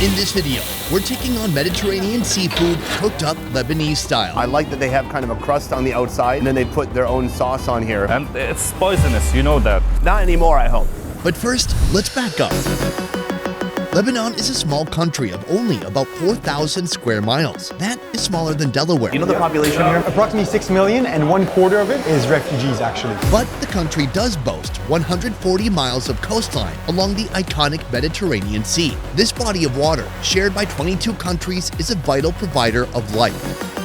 In this video, we're taking on Mediterranean seafood cooked up Lebanese style. I like that they have kind of a crust on the outside and then they put their own sauce on here. And it's poisonous, you know that. Not anymore, I hope. But first, let's back up. Lebanon is a small country of only about 4,000 square miles. That is smaller than Delaware. You know the population here? Approximately 6 million, and 1/4 of it is refugees, actually. But the country does boast 140 miles of coastline along the iconic Mediterranean Sea. This body of water, shared by 22 countries, is a vital provider of life,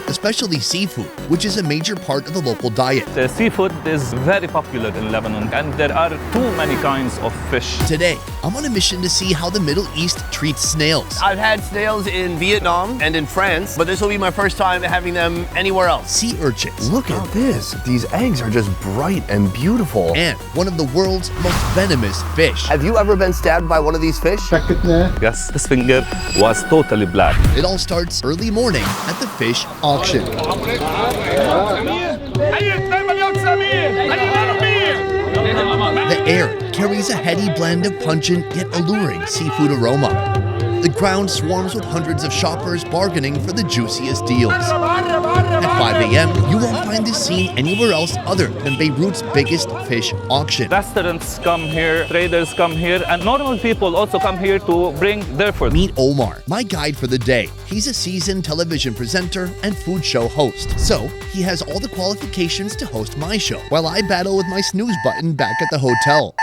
especially seafood, which is a major part of the local diet. The seafood is very popular in Lebanon, and there are too many kinds of fish. Today, I'm on a mission to see how the Middle East treats snails. I've had snails in Vietnam and in France, but this will be my first time having them anywhere else. Sea urchins. Look at this. These eggs are just bright and beautiful. And one of the world's most venomous fish. Have you ever been stabbed by one of these fish? Yes, this finger was totally black. It all starts early morning at the fish auction. The air carries a heady blend of pungent yet alluring seafood aroma. The ground swarms with hundreds of shoppers bargaining for the juiciest deals. At 5 a.m., you won't find this scene anywhere else other than Beirut's biggest fish auction. Restaurants come here, traders come here, and normal people also come here to bring their food. Meet Omar, my guide for the day. He's a seasoned television presenter and food show host, so he has all the qualifications to host my show, while I battle with my snooze button back at the hotel.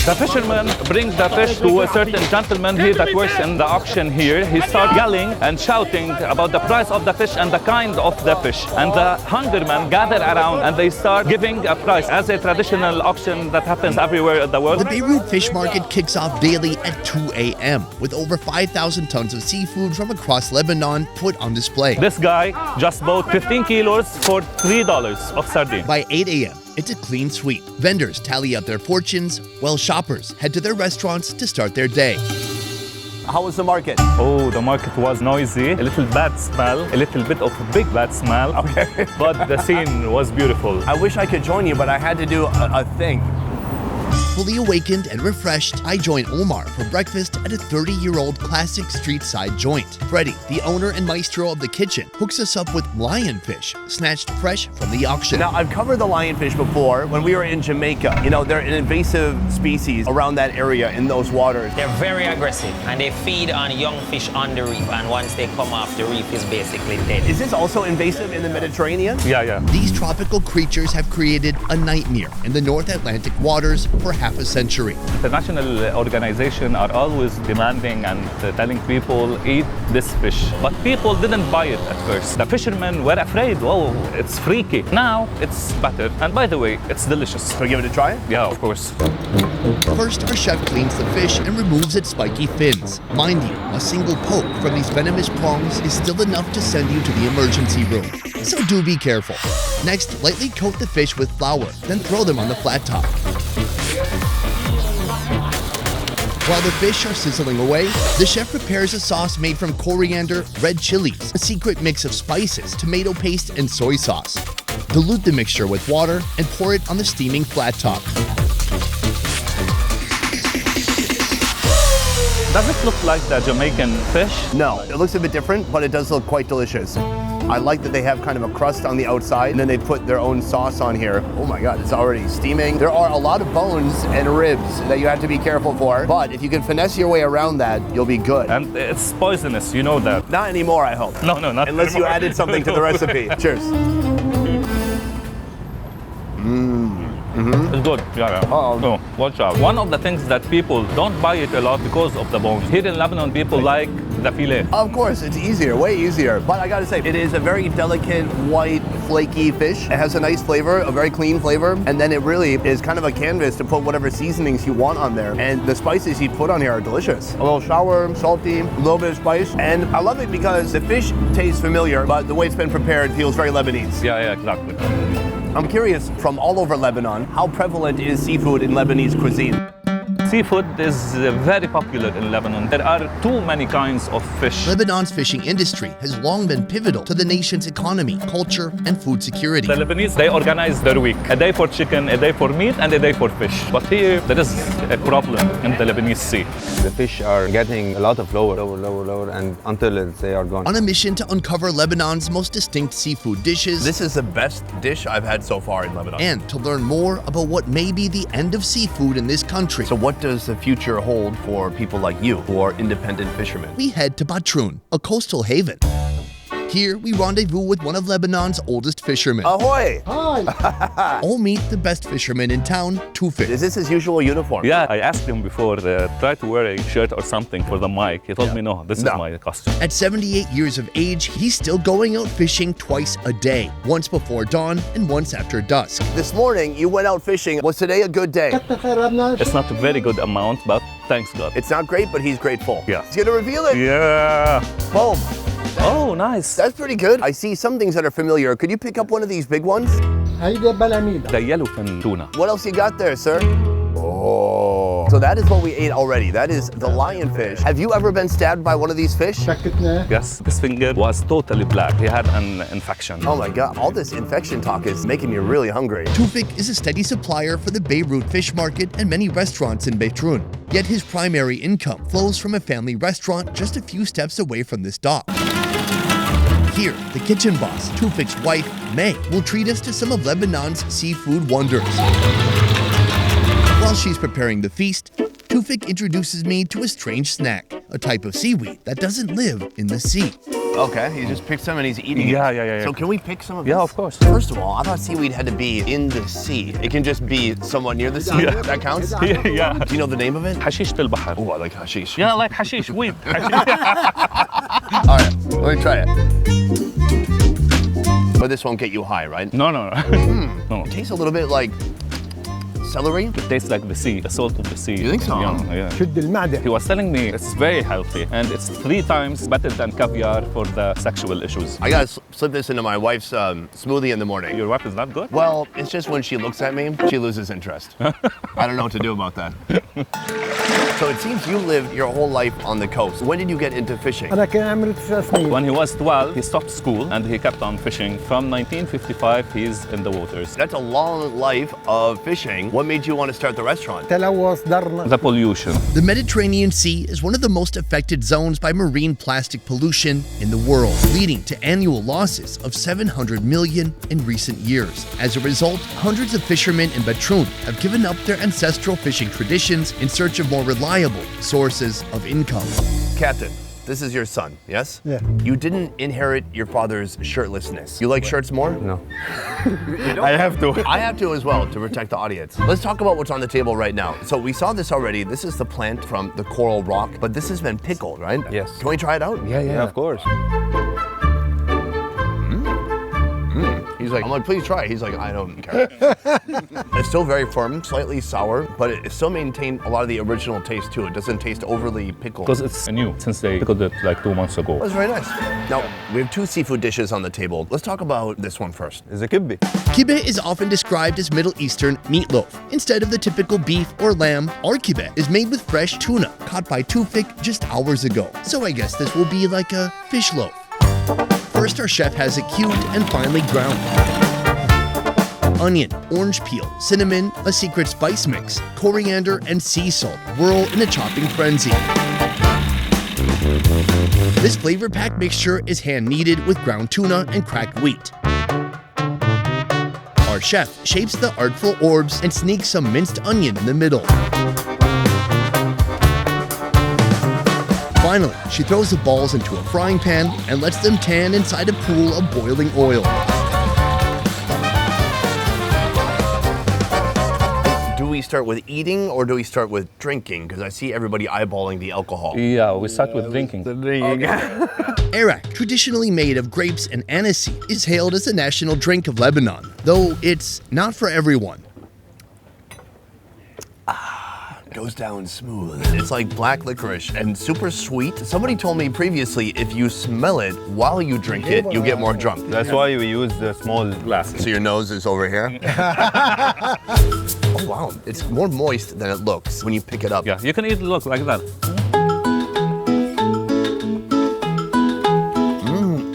The fisherman brings the fish to a certain gentleman here that works in the auction here. He starts yelling and shouting about the price of the fish and the kind of the fish. And the hungermen gather around and they start giving a price as a traditional auction that happens everywhere in the world. The Beirut Fish Market kicks off daily at 2 a.m. with over 5,000 tons of seafood from across Lebanon put on display. This guy just bought 15 kilos for $3 of sardine. By 8 a.m., it's a clean sweep. Vendors tally up their fortunes, while shoppers head to their restaurants to start their day. How was the market? Oh, the market was noisy, a little bad smell, a little bit of a big bad smell. Okay. But the scene was beautiful. I wish I could join you, but I had to do a thing. Fully awakened and refreshed, I join Omar for breakfast at a 30-year-old classic street-side joint. Freddie, the owner and maestro of the kitchen, hooks us up with lionfish, snatched fresh from the auction. Now, I've covered the lionfish before when we were in Jamaica. You know, they're an invasive species around that area in those waters. They're very aggressive and they feed on young fish on the reef, and once they come off, the reef is basically dead. Is this also invasive in the Mediterranean? Yeah. These tropical creatures have created a nightmare in the North Atlantic waters for half a century. International organizations are always demanding and telling people eat this fish. But people didn't buy it at first. The fishermen were afraid, oh, it's freaky. Now it's better. And by the way, it's delicious. Can we give it a try? Yeah, of course. First, our chef cleans the fish and removes its spiky fins. Mind you, a single poke from these venomous prongs is still enough to send you to the emergency room. So do be careful. Next, lightly coat the fish with flour, then throw them on the flat top. While the fish are sizzling away, the chef prepares a sauce made from coriander, red chilies, a secret mix of spices, tomato paste, and soy sauce. Dilute the mixture with water and pour it on the steaming flat top. Does it look like the Jamaican fish? No, it looks a bit different, but it does look quite delicious. I like that they have kind of a crust on the outside and then they put their own sauce on here. Oh my God, it's already steaming. There are a lot of bones and ribs that you have to be careful for, but if you can finesse your way around that, you'll be good. And it's poisonous, you know that. Not anymore, I hope. No, not Unless you anymore. added something to the recipe. Cheers. It's good, yeah. No, watch out. One of the things that people don't buy it a lot because of the bones. Here in Lebanon, people like the filet. Of course, it's easier, way easier. But I gotta say, it is a very delicate, white, flaky fish. It has a nice flavor, a very clean flavor. And then it really is kind of a canvas to put whatever seasonings you want on there. And the spices you put on here are delicious. A little sour, salty, a little bit of spice. And I love it because the fish tastes familiar, but the way it's been prepared feels very Lebanese. Yeah, exactly. I'm curious, from all over Lebanon, how prevalent is seafood in Lebanese cuisine? Seafood is very popular in Lebanon. There are too many kinds of fish. Lebanon's fishing industry has long been pivotal to the nation's economy, culture, and food security. The Lebanese, they organize their week. A day for chicken, a day for meat, and a day for fish. But here, there is a problem in the Lebanese sea. The fish are getting a lot of lower, and until they are gone. On a mission to uncover Lebanon's most distinct seafood dishes, This is the best dish I've had so far in Lebanon. and to learn more about what may be the end of seafood in this country, So what does the future hold for people like you who are independent fishermen? we head to Batroun, a coastal haven. Here, we rendezvous with one of Lebanon's oldest fishermen. Ahoy! All meet the best fisherman in town, Tufik. Is this his usual uniform? Yeah, I asked him before, try to wear a shirt or something for the mic. He told me, no, this is my costume. At 78 years of age, he's still going out fishing twice a day, once before dawn and once after dusk. This morning, you went out fishing. Was today a good day? It's not a very good amount, but thanks God. It's not great, but he's grateful. Yeah. He's gonna reveal it. Yeah. Boom. Oh, nice. That's pretty good. I see some things that are familiar. Could you pick up one of these big ones? The yellowfin tuna. What else you got there, sir? Oh. So that is what we ate already. That is the lionfish. Have you ever been stabbed by one of these fish? Yes, this finger was totally black. He had an infection. Oh my God, all this infection talk is making me really hungry. Tufik is a steady supplier for the Beirut Fish Market and many restaurants in Batroun. Yet his primary income flows from a family restaurant just a few steps away from this dock. Here, the kitchen boss, Tufik's wife, May, will treat us to some of Lebanon's seafood wonders. While she's preparing the feast, Tufik introduces me to a strange snack, a type of seaweed that doesn't live in the sea. Okay, he just picked some and he's eating it. Yeah. So can we pick some of Yeah, this? of course. First of all, I thought seaweed had to be in the sea. It can just be somewhat near the sea. Yeah. That counts? Yeah. Do you know the name of it? Hashish fil bahr. Oh, I like hashish. Yeah, like hashish, weed. All right, let me try it. But this won't get you high, right? No. No. It tastes a little bit like celery. It tastes like the sea, the salt of the sea. You think so? Yeah. He was telling me it's very healthy and it's 3 times better than caviar for the sexual issues. I gotta slip this into my wife's smoothie in the morning. Your wife is not good? Well, it's just when she looks at me, she loses interest. I don't know what to do about that. So it seems you lived your whole life on the coast. When did you get into fishing? When he was 12, he stopped school and he kept on fishing. From 1955, he's in the waters. That's a long life of fishing. What made you want to start the restaurant? The pollution. The Mediterranean Sea is one of the most affected zones by marine plastic pollution in the world, leading to annual losses of 700 million in recent years. As a result, hundreds of fishermen in Batroun have given up their ancestral fishing traditions in search of more reliable sources of income. Captain, this is your son, yes? Yeah. You didn't inherit your father's shirtlessness. You like shirts more? No. I have to. I have to as well to protect the audience. Let's talk about what's on the table right now. So we saw this already. This is the plant from the coral rock, but this has been pickled, right? Yes. Can we try it out? Yeah, of course. He's like, I'm like, please try it. He's like, I don't care. It's still very firm, slightly sour, but it still maintained a lot of the original taste too. It doesn't taste overly pickled. Because it's new, since they pickled it like 2 months ago. That's very nice. Now, we have 2 seafood dishes on the table. Let's talk about this one first. It's a kibbe. Kibbeh is often described as Middle Eastern meatloaf. Instead of the typical beef or lamb, our kibbeh is made with fresh tuna, caught by Tufik just hours ago. So I guess this will be like a fish loaf. First, our chef has it cubed and finely ground. Onion, orange peel, cinnamon, a secret spice mix, coriander, and sea salt whirl in a chopping frenzy. This flavor-packed mixture is hand-kneaded with ground tuna and cracked wheat. Our chef shapes the artful orbs and sneaks some minced onion in the middle. Finally, she throws the balls into a frying pan and lets them tan inside a pool of boiling oil. Do we start with eating or do we start with drinking? Because I see everybody eyeballing the alcohol. Yeah, we start with drinking. Arak, traditionally made of grapes and aniseed, is hailed as the national drink of Lebanon, though it's not for everyone. goes down smooth. It's like black licorice and super sweet. Somebody told me previously if you smell it while you drink it, you get more drunk. That's why we use the small glass. So your nose is over here? Oh wow, it's more moist than it looks when you pick it up. Yeah, you can eat look like that.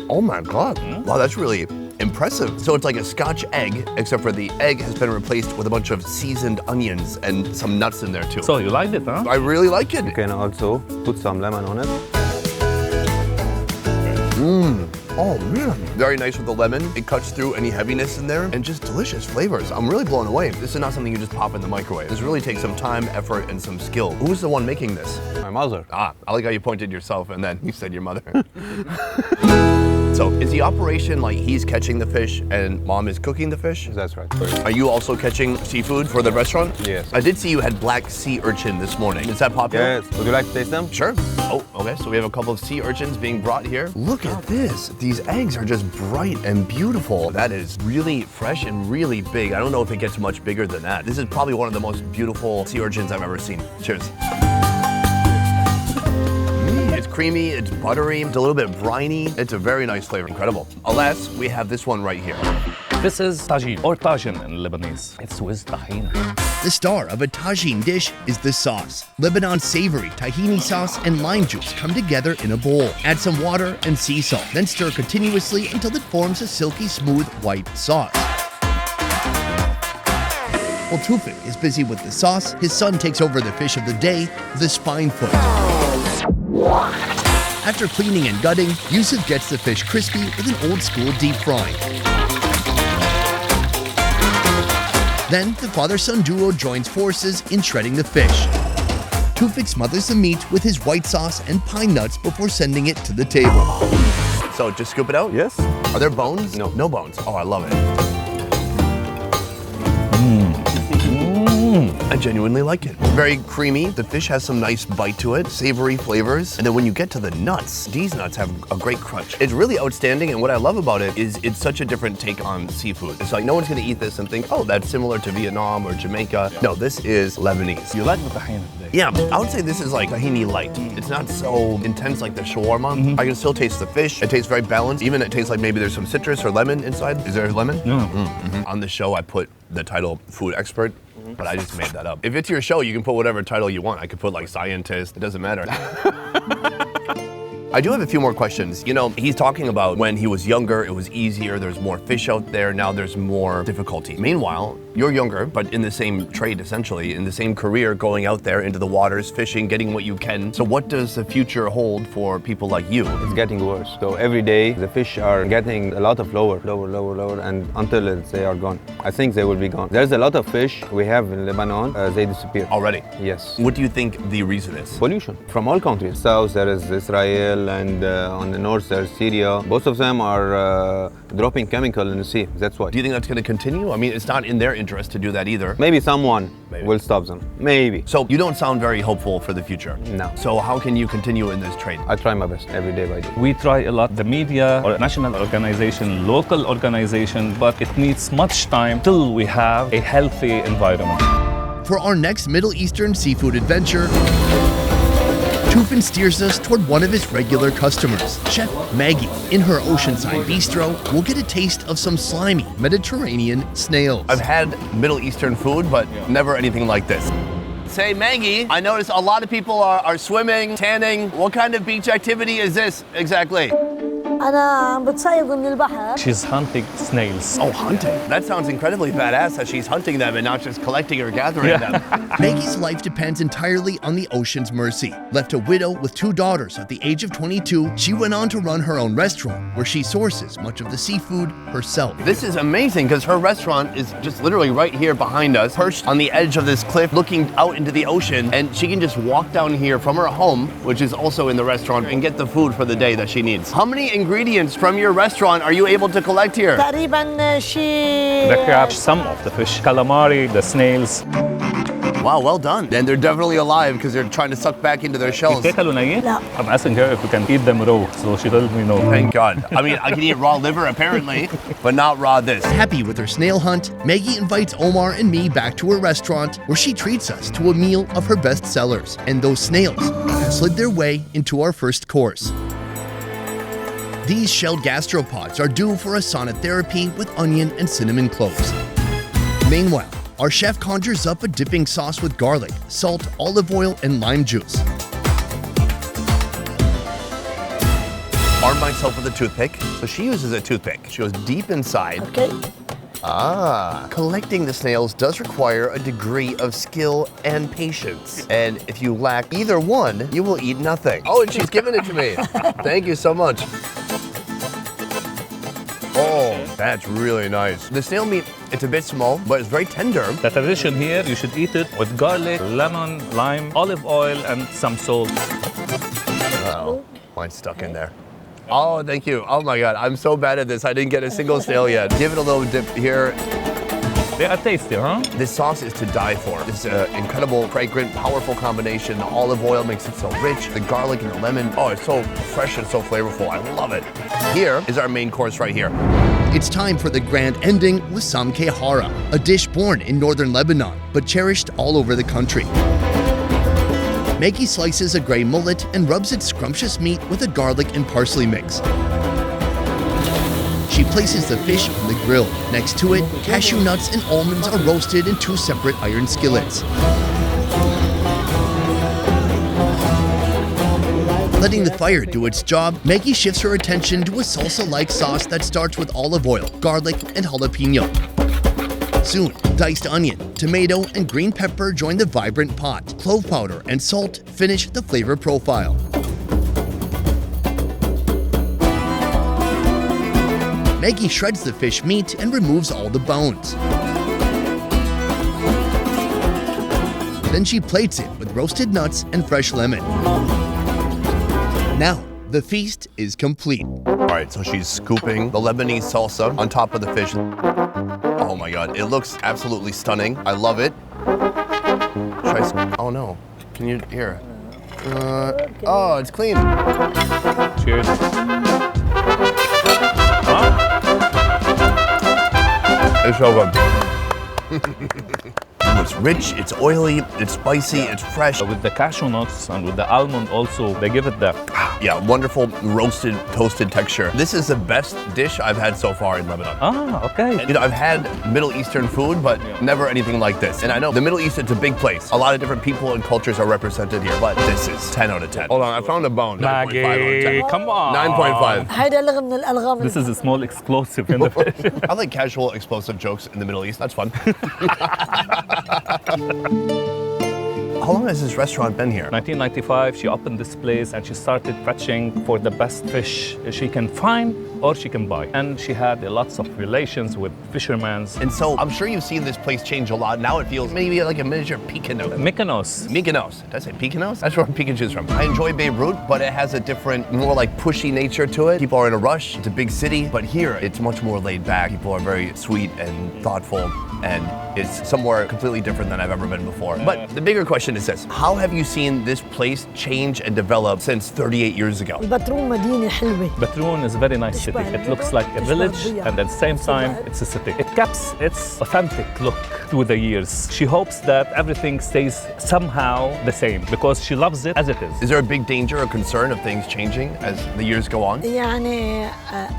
Oh my God. Wow, that's really impressive. So it's like a Scotch egg, except for the egg has been replaced with a bunch of seasoned onions and some nuts in there too. So you liked it, huh? I really like it. You can also put some lemon on it. Oh man. Very nice with the lemon. It cuts through any heaviness in there and just delicious flavors. I'm really blown away. This is not something you just pop in the microwave. This really takes some time, effort, and some skill. Who's the one making this? My mother. Ah, I like how you pointed yourself and then you said your mother. So is the operation like he's catching the fish and mom is cooking the fish? That's right. Are you also catching seafood for the restaurant? Yes. I did see you had black sea urchin this morning. Is that popular? Yes. Would you like to taste them? Sure. Oh, okay. So we have a couple of sea urchins being brought here. Look at this. These eggs are just bright and beautiful. That is really fresh and really big. I don't know if it gets much bigger than that. This is probably one of the most beautiful sea urchins I've ever seen. Cheers. It's creamy, it's buttery, it's a little bit briny. It's a very nice flavor, incredible. Alas, we have this one right here. This is tagine, or tajin in Lebanese. It's with tahini. The star of a tagine dish is the sauce. Lebanon's savory tahini sauce and lime juice come together in a bowl. Add some water and sea salt, then stir continuously until it forms a silky smooth white sauce. While Tufik is busy with the sauce, his son takes over the fish of the day, the spine foot. After cleaning and gutting, Yusuf gets the fish crispy with an old-school deep frying. Then, the father-son duo joins forces in shredding the fish. Tufik smothers the meat with his white sauce and pine nuts before sending it to the table. So just scoop it out? Yes. Are there bones? No. No bones. Oh, I love it. I genuinely like it. Very creamy. The fish has some nice bite to it, savory flavors. And then when you get to the nuts, these nuts have a great crunch. It's really outstanding, and what I love about it is it's such a different take on seafood. It's like no one's gonna eat this and think, oh, that's similar to Vietnam or Jamaica. No, this is Lebanese. You like the tahini today? Yeah, I would say this is like tahini light. It's not so intense like the shawarma. I can still taste the fish. It tastes very balanced. Even it tastes like maybe there's some citrus or lemon inside. Is there lemon? No. On the show, I put the title food expert, but I just made that up. If it's your show, you can put whatever title you want. I could put like scientist. It doesn't matter. I do have a few more questions. You know, he's talking about when he was younger, it was easier, there's more fish out there, now there's more difficulty. Meanwhile, you're younger, but in the same trade essentially, in the same career, going out there into the waters, fishing, getting what you can. So what does the future hold for people like you? It's getting worse. So every day the fish are getting a lot of lower, and until they are gone. I think they will be gone. There's a lot of fish we have in Lebanon, they disappear. Already? Yes. What do you think the reason is? Pollution from all countries. South there is Israel, and on the north there's Syria. Both of them are dropping chemical in the sea. That's why. Do you think that's going to continue? I mean, it's not in their interest to do that either. Maybe someone will stop them. Maybe. So you don't sound very hopeful for the future. No. So how can you continue in this trade? I try my best every day by day. We try a lot, the media or national organization, local organization, but it needs much time till we have a healthy environment. For our next Middle Eastern seafood adventure, Tufin steers us toward one of his regular customers, Chef Maggie. In her oceanside bistro, we'll get a taste of some slimy Mediterranean snails. I've had Middle Eastern food, but never anything like this. Say, Maggie, I noticed a lot of people are swimming, tanning. What kind of beach activity is this exactly? أنا بتصيد من البحر. She's hunting snails. Oh, hunting. That sounds incredibly badass that she's hunting them and not just collecting or gathering them. Maggie's life depends entirely on the ocean's mercy. Left a widow with 2 daughters at the age of 22, she went on to run her own restaurant where she sources much of the seafood herself. This is amazing because her restaurant is just literally right here behind us, perched on the edge of this cliff, looking out into the ocean, and she can just walk down here from her home, which is also in the restaurant, and get the food for the day that she needs. How many ingredients from your restaurant are you able to collect here? تقريبا شيء. The crab, some of the fish, calamari, the snails. Wow, well done. And they're definitely alive because they're trying to suck back into their shells. لا. I'm asking her if we can eat them raw, so she told me no. Thank God. I mean, I can eat raw liver apparently, but not raw this. Happy with her snail hunt, Maggie invites Omar and me back to her restaurant where she treats us to a meal of her best sellers. And those snails slid their way into our first course. These shelled gastropods are due for a sonotherapy with onion and cinnamon cloves. Meanwhile, our chef conjures up a dipping sauce with garlic, salt, olive oil, and lime juice. Arm myself with a toothpick. So she uses a toothpick. She goes deep inside. Okay. Collecting the snails does require a degree of skill and patience. And if you lack either one, you will eat nothing. Oh, and she's giving it to me. Thank you so much. Oh, that's really nice. The snail meat, it's a bit small, but it's very tender. The tradition here, you should eat it with garlic, lemon, lime, olive oil, and some salt. Oh, mine's stuck in there. Oh, thank you. Oh my God, I'm so bad at this. I didn't get a single snail yet. Give it a little dip here. They are tasty, huh? This sauce is to die for. It's an incredible, fragrant, powerful combination. The olive oil makes it so rich. The garlic and the lemon, oh, it's so fresh and so flavorful. I love it. Here is our main course right here. It's time for the grand ending with samke hara, a dish born in northern Lebanon, but cherished all over the country. Maggie slices a gray mullet and rubs its scrumptious meat with a garlic and parsley mix. She places the fish on the grill. Next to it, cashew nuts and almonds are roasted in 2 separate iron skillets. Letting the fire do its job, Maggie shifts her attention to a salsa-like sauce that starts with olive oil, garlic, and jalapeno. Soon, diced onion, tomato, and green pepper join the vibrant pot. Clove powder and salt finish the flavor profile. Maggie shreds the fish meat and removes all the bones. Then she plates it with roasted nuts and fresh lemon. Now, the feast is complete. All right, so she's scooping the Lebanese salsa on top of the fish. Oh my God, it looks absolutely stunning. I love it. Oh no, can you hear? Oh, it's clean. Cheers. It's so good. It's rich, it's oily, it's spicy, it's fresh. With the cashew nuts and with the almond also, they give it the... Yeah, wonderful roasted, toasted texture. This is the best dish I've had so far in Lebanon. Ah, okay. You know, I've had Middle Eastern food, but never anything like this. And I know the Middle East, it's a big place. A lot of different people and cultures are represented here, but this is 10 out of 10. Hold on, I found a bone. 9.5 out of 10. Come on. 9.5. هيدا لغة من الألغام. This is a small explosive in the fish. I like casual, explosive jokes in the Middle East. That's fun. How long has this restaurant been here? 1995, she opened this place and she started fetching for the best fish she can find or she can buy. And she had lots of relations with fishermen. And so I'm sure you've seen this place change a lot. Now it feels maybe like a miniature Mykonos. Mykonos. Mykonos. Did I say Mykonos? That's where Pikachu's from. I enjoy Beirut, but it has a different, more like pushy nature to it. People are in a rush. It's a big city. But here, it's much more laid back. People are very sweet and thoughtful. And it's somewhere completely different than I've ever been before. But the bigger question is this. How have you seen this place change and develop since 38 years ago? البترون مدينة حلوة. Batroun is a very nice city. It looks like a village and at the same time it's a city. It keeps its authentic look through the years. She hopes that everything stays somehow the same because she loves it as it is. Is there a big danger or concern of things changing as the years go on? يعني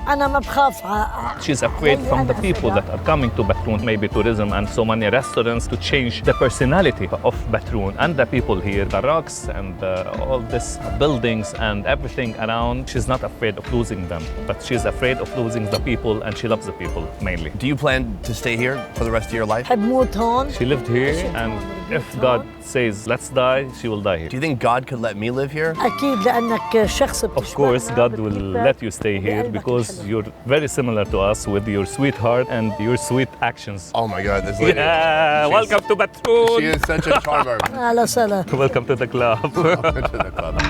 أنا ما بخاف. She's afraid from the people that are coming to Batroun, maybe tourism and so many restaurants, to change the personality of Batroun and the people here, the rocks and all these buildings and everything around. She's not afraid of losing them, but she's afraid of losing the people, and she loves the people mainly. Do you plan to stay here for the rest of your life? بحب موت هون. She lived here, and if God says let's die, she will die here. Do you think God could let me live here? أكيد لأنك شخص. Of course, God will let you stay here because you're very similar to us with your sweet heart and your sweet actions. Oh my God, this lady. Yeah, welcome to She Batroun. is such a charmer. أهلا وسهلا. Welcome to the club. To the club.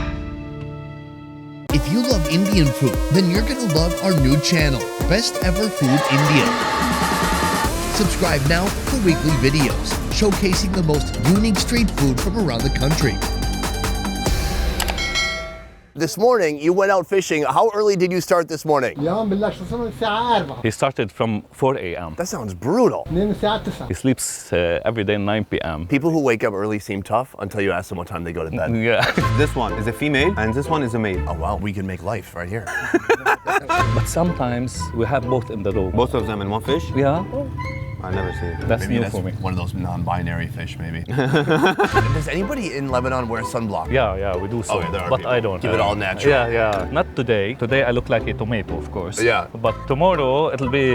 If you love Indian food, then you're gonna love our new channel, Best Ever Food India. Subscribe now for weekly videos. showcasing the most unique street food from around the country. This morning, you went out fishing. How early did you start this morning? اليوم بلشت الصبح الساعة 4 He started from 4 a.m. That sounds brutal. من الساعة 9 He sleeps every day 9 p.m. People who wake up early seem tough until you ask them what time they go to bed. Yeah. This one is a female and this one is a male. Oh, wow, we can make life right here. But sometimes we have both in the room. Both of them in one fish? Yeah, I never see it. that's new for me. one of those non-binary fish, maybe. Does anybody in Lebanon wear sunblock? Yeah, we do so. Okay, there are but people. I don't. Keep it all natural. Yeah. Not today. Today I look like a tomato, of course. Yeah. But tomorrow it'll be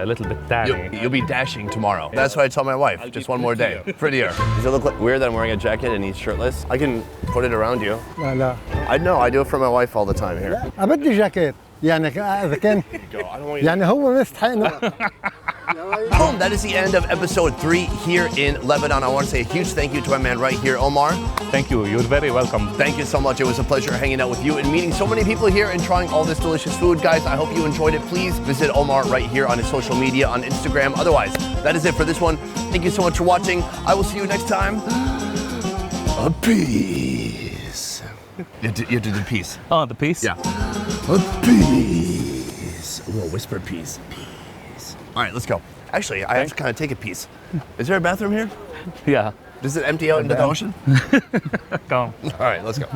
a little bit tanny. You'll be dashing tomorrow. That's what I tell my wife. Just one more day. Prettier. Does it look like weird that I'm wearing a jacket and he's shirtless? I can put it around you. لا لا I know, I do it for my wife all the time here. بدي جاكيت يعني إذا كان يعني هو مستحق إنه Boom, that is the end of episode 3 here in Lebanon. I want to say a huge thank you to my man right here, Omar. Thank you. You're very welcome. Thank you so much. It was a pleasure hanging out with you and meeting so many people here and trying all this delicious food. Guys, I hope you enjoyed it. Please visit Omar right here on his social media, on Instagram. Otherwise, that is it for this one. Thank you so much for watching. I will see you next time. Peace. You have to do peace. Oh, the piece? Yeah. Peace. A little whisper peace. Peace. All right, let's go. Actually, I have to kind of take a piece. Is there a bathroom here? Yeah. Does it empty out into the ocean? Come. All right, let's go.